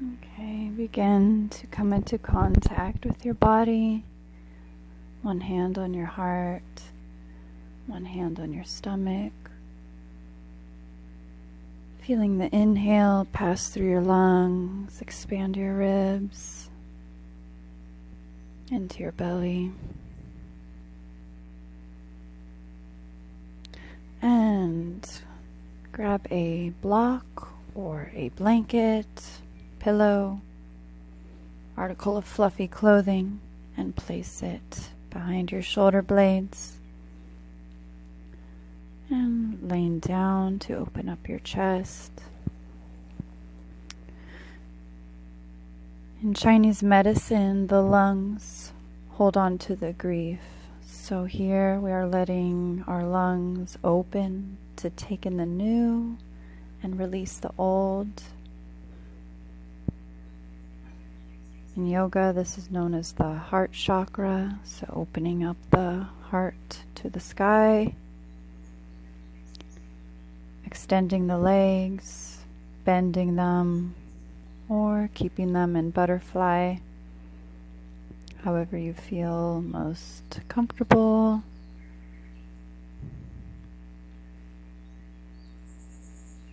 Okay, begin to come into contact with your body. One hand on your heart, one hand on your stomach. Feeling the inhale pass through your lungs, expand your ribs, into your belly. And grab a block or a blanket, pillow, article of fluffy clothing, and place it behind your shoulder blades. And laying down to open up your chest. In Chinese medicine, the lungs hold on to the grief. So here we are letting our lungs open to take in the new and release the old. In yoga, this is known as the heart chakra, so opening up the heart to the sky, extending the legs, bending them, or keeping them in butterfly, however you feel most comfortable.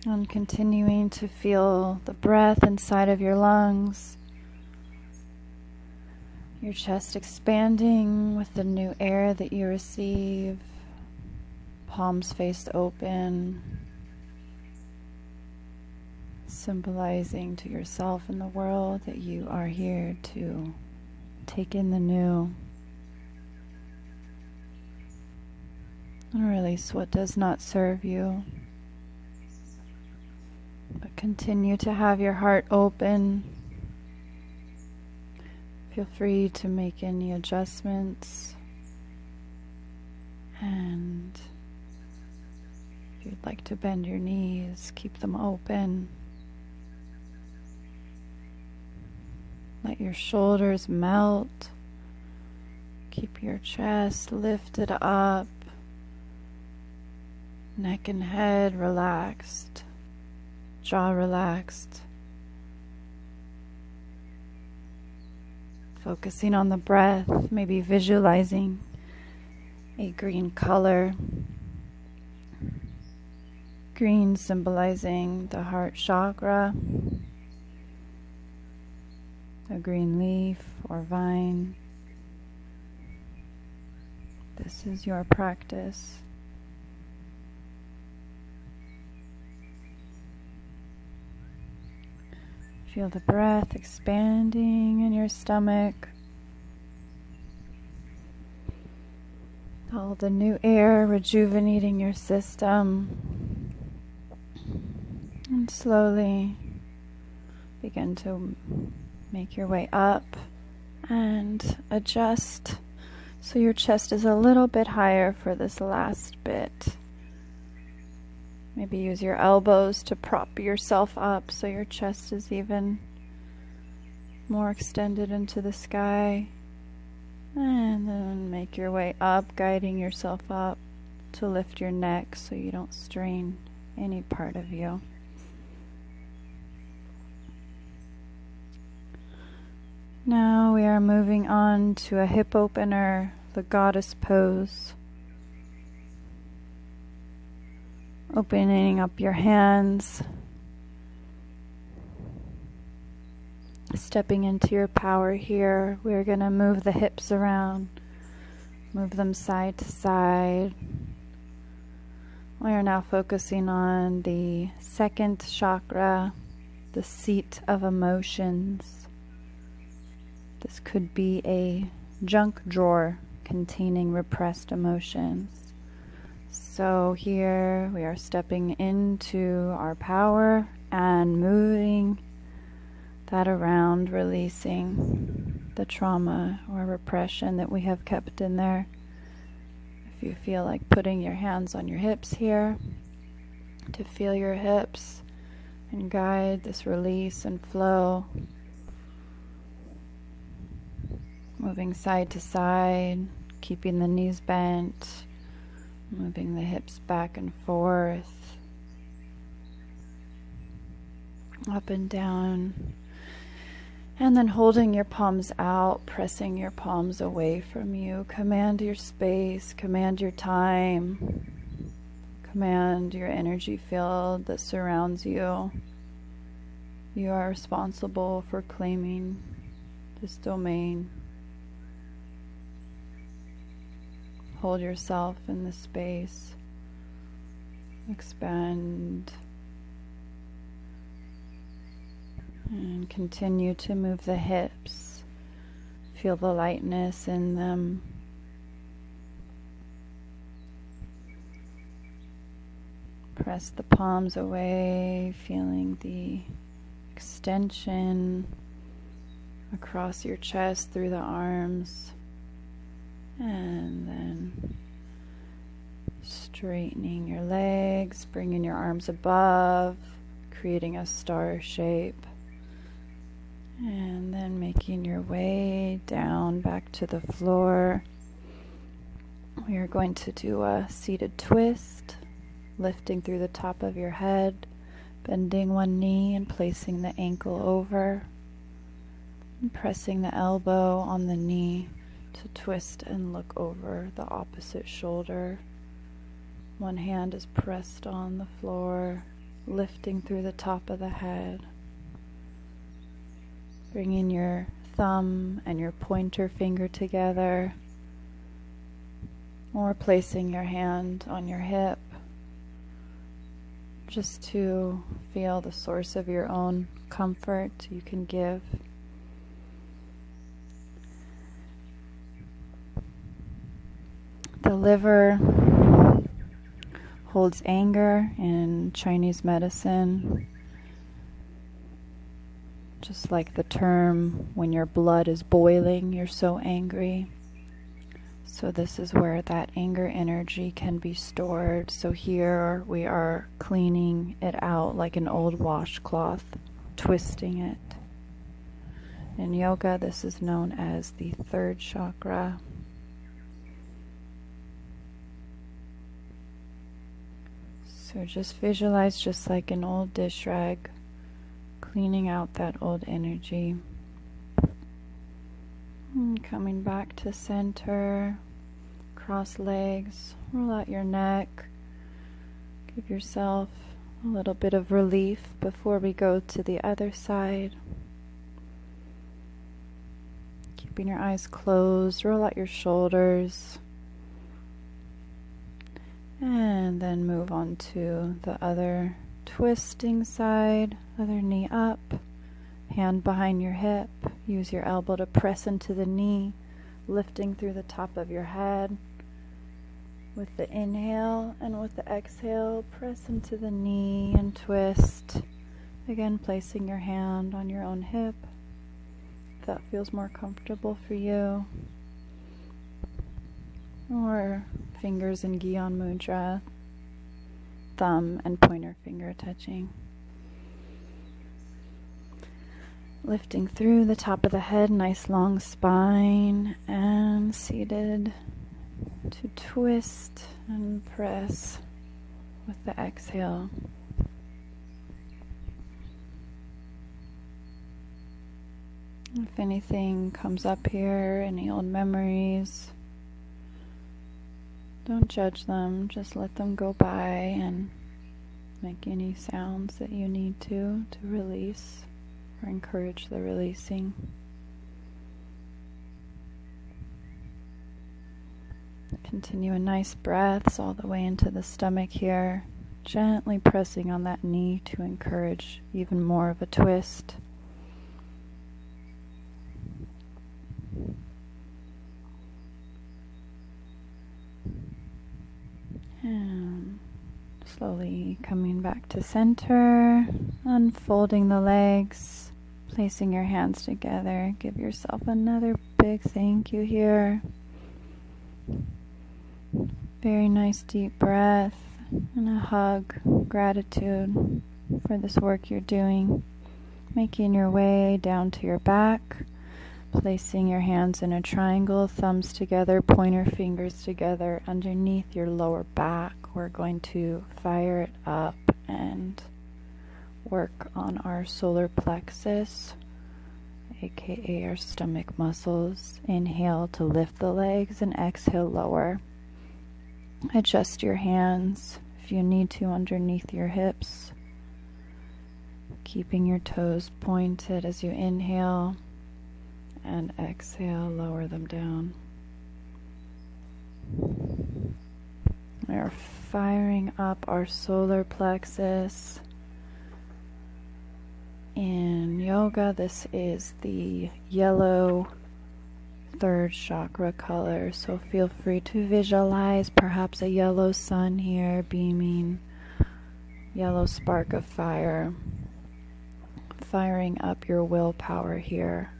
And continuing to feel the breath inside of your lungs, your chest expanding with the new air that you receive, palms faced open, symbolizing to yourself and the world that you are here to take in the new and release what does not serve you. But continue to have your heart open. Feel free to make any adjustments. And if you'd like to bend your knees, keep them open. Let your shoulders melt. Keep your chest lifted up. Neck and head relaxed. Jaw relaxed. Focusing on the breath, maybe visualizing a green color. Green symbolizing the heart chakra. A green leaf or vine. This is your practice. Feel the breath expanding in your stomach. All the new air rejuvenating your system. And slowly begin to make your way up and adjust so your chest is a little bit higher for this last bit. Maybe use your elbows to prop yourself up so your chest is even more extended into the sky. And then make your way up, guiding yourself up to lift your neck so you don't strain any part of you. Now we are moving on to a hip opener, the goddess pose. Opening up your hands, stepping into your power here. We're going to move the hips around, move them side to side. We are now focusing on the second chakra, the seat of emotions. This could be a junk drawer containing repressed emotions. So here we are stepping into our power and moving that around, releasing the trauma or repression that we have kept in there. If you feel like putting your hands on your hips here to feel your hips and guide this release and flow. Moving side to side, keeping the knees bent. Moving the hips back and forth, up and down, And then holding your palms out, pressing your palms away from you. Command your space, command your time, command your energy field that surrounds you. You are responsible for claiming this domain. Hold yourself in this space. Expand. And continue to move the hips. Feel the lightness in them. Press the palms away, feeling the extension across your chest through the arms. And then straightening your legs, bringing your arms above, creating a star shape. And then making your way down back to the floor. We are going to do a seated twist, lifting through the top of your head, bending one knee and placing the ankle over, and pressing the elbow on the knee to twist and look over the opposite shoulder. One hand is pressed on the floor, lifting through the top of the head. Bringing your thumb and your pointer finger together, or placing your hand on your hip, just to feel the source of your own comfort you can give. The liver holds anger in Chinese medicine. Just like the term, when your blood is boiling, you're so angry. So this is where that anger energy can be stored. So here we are cleaning it out like an old washcloth, twisting it. In yoga, this is known as the third chakra. So just visualize just like an old dish rag, cleaning out that old energy. And coming back to center, cross legs, roll out your neck. Give yourself a little bit of relief before we go to the other side. Keeping your eyes closed, roll out your shoulders. And then move on to the other twisting side, other knee up, hand behind your hip. Use your elbow to press into the knee, lifting through the top of your head. With the inhale and with the exhale, press into the knee and twist. Again, placing your hand on your own hip, if that feels more comfortable for you. Or fingers in Gyan Mudra, thumb and pointer finger touching. Lifting through the top of the head, nice long spine, and seated to twist and press with the exhale. If anything comes up here, any old memories, don't judge them, just let them go by and make any sounds that you need to release or encourage the releasing. Continue in nice breaths all the way into the stomach here, gently pressing on that knee to encourage even more of a twist. And slowly coming back to center, unfolding the legs, placing your hands together. Give yourself another big thank you here. Very nice deep breath and a hug, gratitude for this work you're doing. Making your way down to your back, placing your hands in a triangle, thumbs together, pointer fingers together underneath your lower back. We're going to fire it up and work on our solar plexus, aka our stomach muscles. Inhale to lift the legs and exhale, lower. Adjust your hands if you need to underneath your hips, keeping your toes pointed as you inhale, and exhale, lower them down. We are firing up our solar plexus. In yoga, this is the yellow third chakra color, so feel free to visualize perhaps a yellow sun here beaming, yellow spark of fire, firing up your willpower here.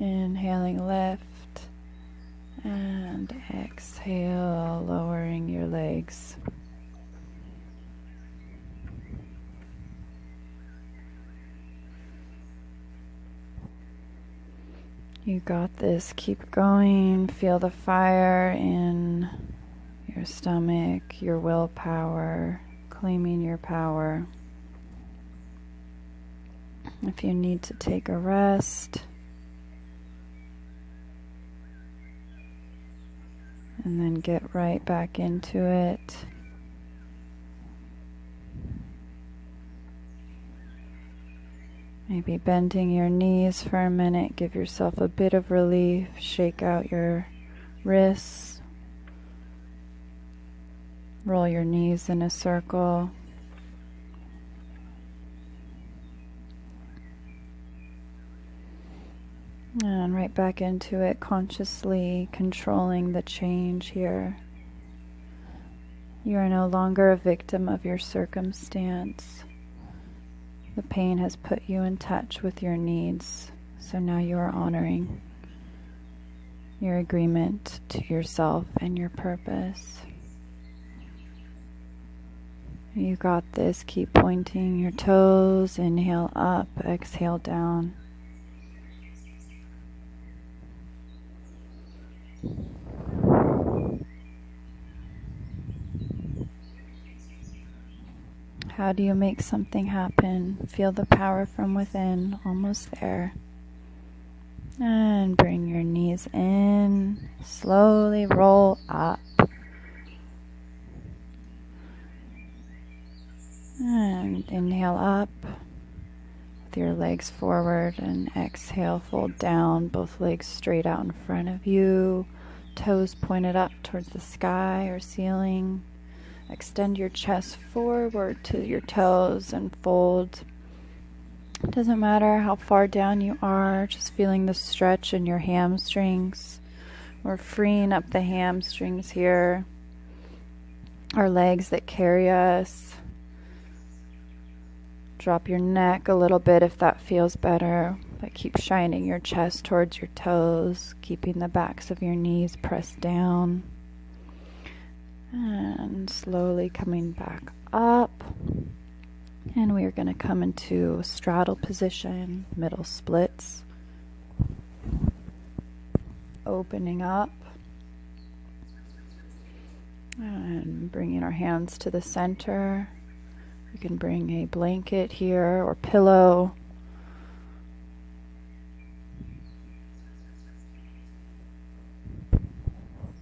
Inhaling, lift, and exhale, lowering your legs. You got this. Keep going. Feel the fire in your stomach, your willpower, claiming your power. If you need to take a rest, and then get right back into it. Maybe bending your knees for a minute, give yourself a bit of relief, shake out your wrists, roll your knees in a circle. And right back into it, consciously controlling the change here. You are no longer a victim of your circumstance. The pain has put you in touch with your needs, so now you are honoring your agreement to yourself and your purpose. You got this. Keep pointing your toes. Inhale up, exhale down. How do you make something happen? Feel the power from within, almost there. And bring your knees in. Slowly roll up. And inhale up with your legs forward, and exhale, fold down, both legs straight out in front of you, toes pointed up towards the sky or ceiling. Extend your chest forward to your toes and fold. It doesn't matter how far down you are, just feeling the stretch in your hamstrings. We're freeing up the hamstrings here, our legs that carry us. Drop your neck a little bit if that feels better, but keep shining your chest towards your toes, keeping the backs of your knees pressed down. And slowly coming back up. And we are going to come into straddle position, middle splits. Opening up. And bringing our hands to the center. You can bring a blanket here or pillow.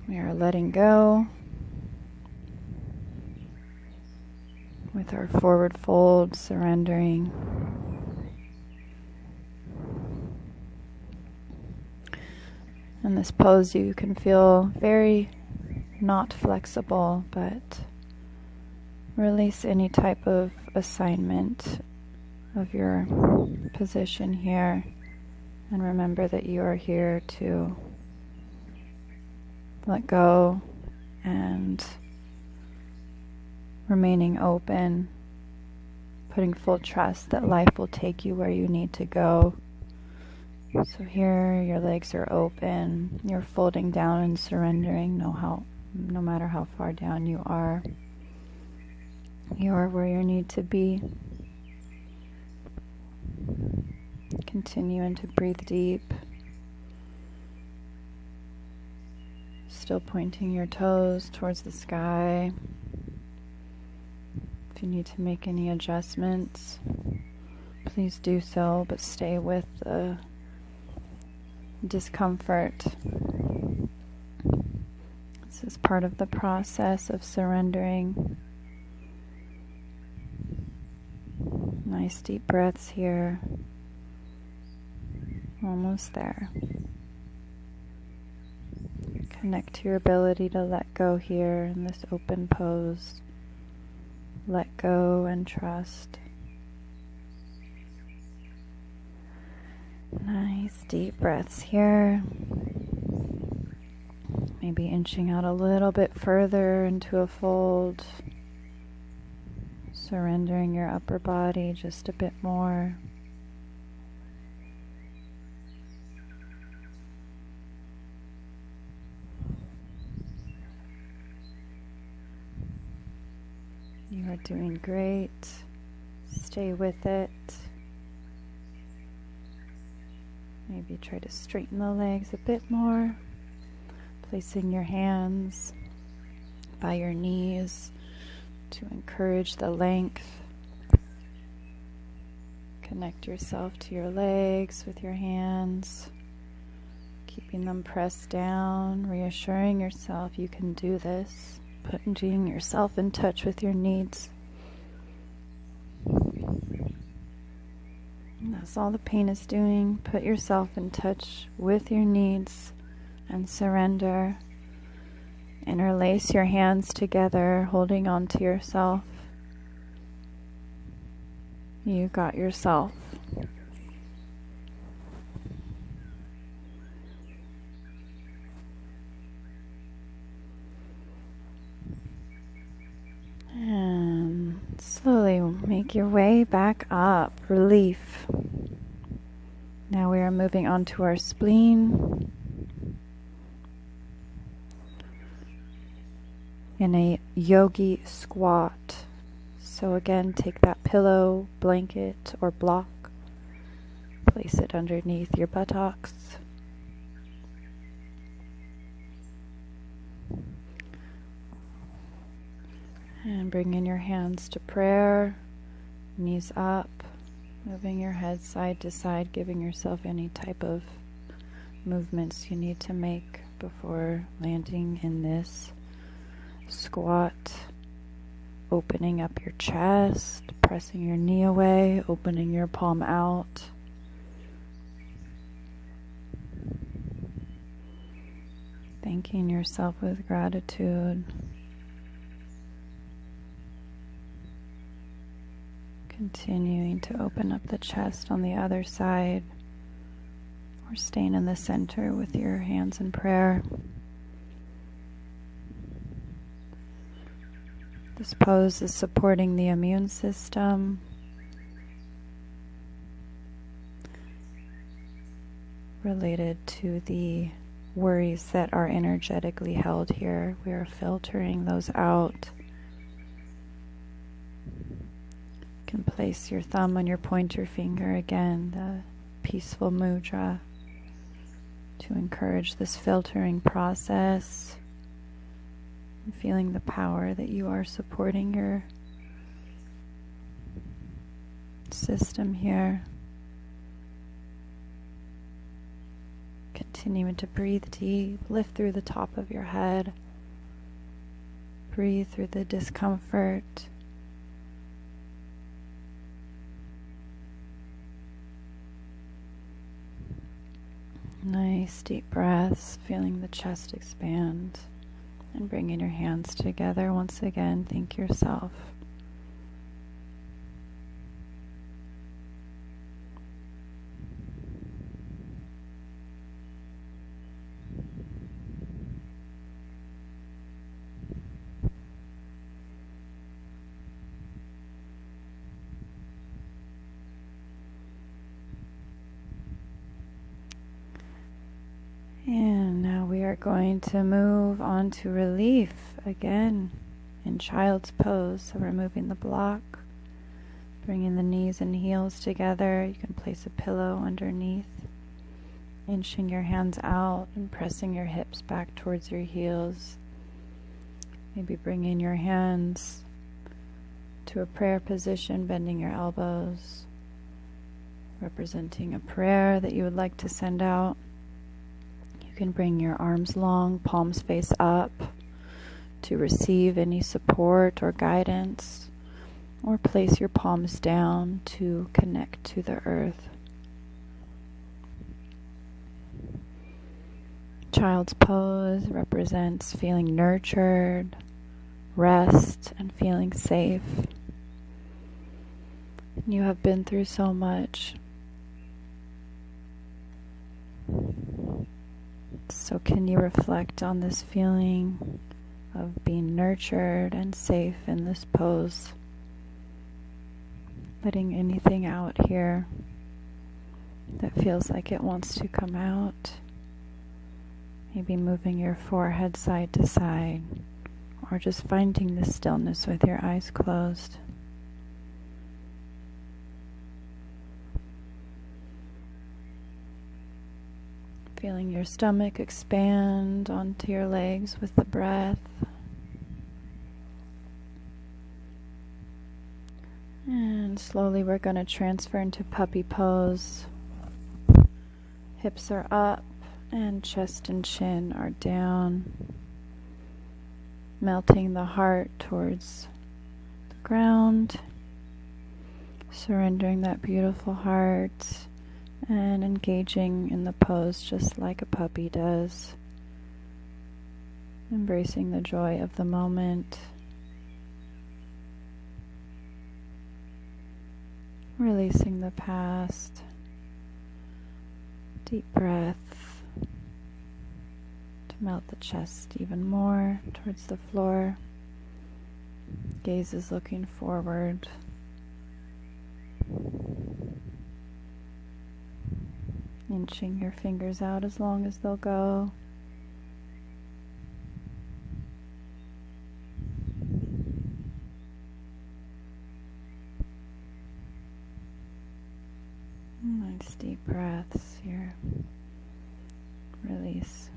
We are letting go with our forward fold, surrendering. In this pose, you can feel very not flexible, but release any type of assignment of your position here, and remember that you are here to let go and remaining open, putting full trust that life will take you where you need to go. So here your legs are open, you're folding down and surrendering no matter how far down you are. You are where you need to be. Continuing to breathe deep. Still pointing your toes towards the sky. If you need to make any adjustments, please do so, but stay with the discomfort. This is part of the process of surrendering. Nice deep breaths here. Almost there. Connect to your ability to let go here in this open pose. Let go and trust. Nice deep breaths here. Maybe inching out a little bit further into a fold. Surrendering your upper body just a bit more. You are doing great. Stay with it. Maybe try to straighten the legs a bit more. Placing your hands by your knees to encourage the length. Connect yourself to your legs with your hands, keeping them pressed down, reassuring yourself you can do this, putting yourself in touch with your needs. And that's all the pain is doing. Put yourself in touch with your needs and surrender. Interlace your hands together, holding on to yourself. You got yourself. And slowly make your way back up. Relief. Now we are moving on to our spleen. In a yogi squat. So again, take that pillow, blanket, or block. Place it underneath your buttocks. And bring in your hands to prayer, knees up, moving your head side to side, giving yourself any type of movements you need to make before landing in this squat. Opening up your chest, pressing your knee away, opening your palm out. Thanking yourself with gratitude. Continuing to open up the chest on the other side, or staying in the center with your hands in prayer. This pose is supporting the immune system. Related to the worries that are energetically held here. We are filtering those out. You can place your thumb on your pointer finger again, the peaceful mudra, to encourage this filtering process. And feeling the power that you are supporting your system here. Continuing to breathe deep, lift through the top of your head. Breathe through the discomfort. Nice deep breaths, feeling the chest expand. And bringing your hands together once again, thank yourself. And now we are going to move on to relief again in child's pose. So we're moving the block, bringing the knees and heels together. You can place a pillow underneath, inching your hands out and pressing your hips back towards your heels. Maybe bringing your hands to a prayer position, bending your elbows, representing a prayer that you would like to send out. You can bring your arms long, palms face up, to receive any support or guidance, or place your palms down to connect to the earth. Child's pose represents feeling nurtured, rest, and feeling safe. You have been through so much. So can you reflect on this feeling of being nurtured and safe in this pose? Letting anything out here that feels like it wants to come out. Maybe moving your forehead side to side, or just finding the stillness with your eyes closed. Feeling your stomach expand onto your legs with the breath. And slowly we're going to transfer into puppy pose. Hips are up and chest and chin are down. Melting the heart towards the ground. Surrendering that beautiful heart and engaging in the pose just like a puppy does. Embracing the joy of the moment. Releasing the past. Deep breath to melt the chest even more towards the floor. Gaze is looking forward. Inching your fingers out as long as they'll go. Nice deep breaths here. Release.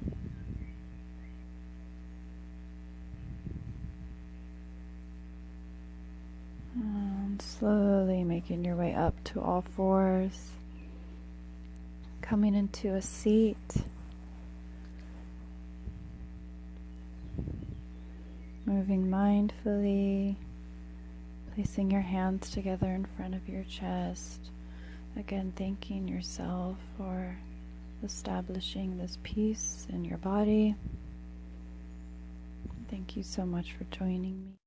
And slowly making your way up to all fours. Coming into a seat. Moving mindfully. Placing your hands together in front of your chest. Again, thanking yourself for establishing this peace in your body. Thank you so much for joining me.